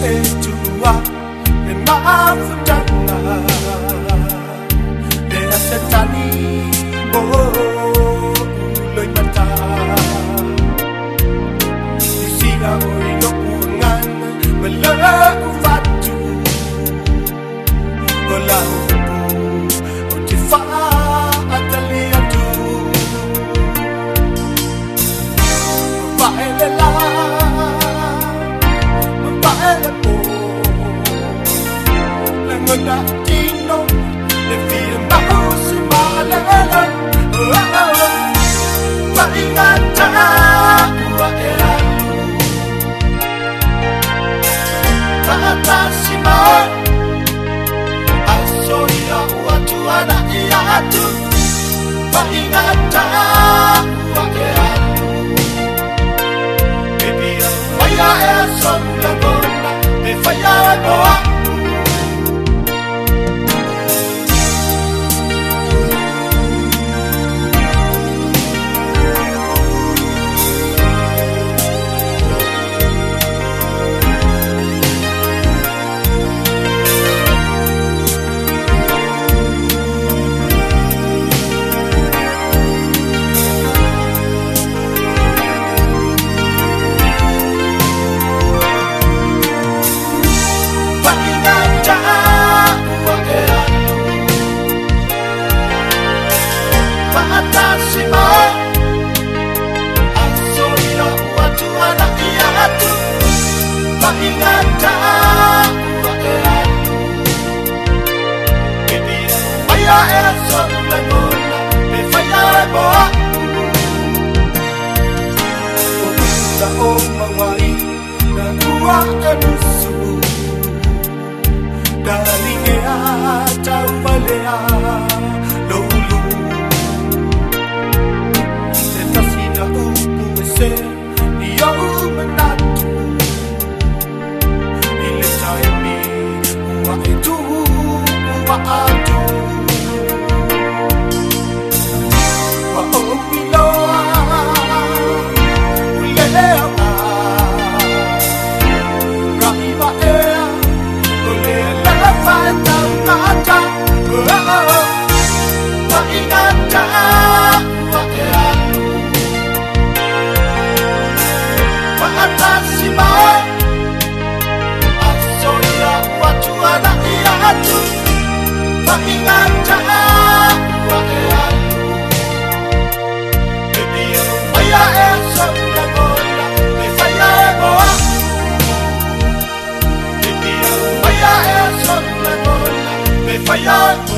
etua me mafutana le asetani bo lo mata isiga oi no ungan mala ufatu ola o te fa atalia tu va la na tino le fia maus malala va ingata wa era tatasima asoya watu ana iatu va ingata wa era baby fire eso la bona me fire boa fire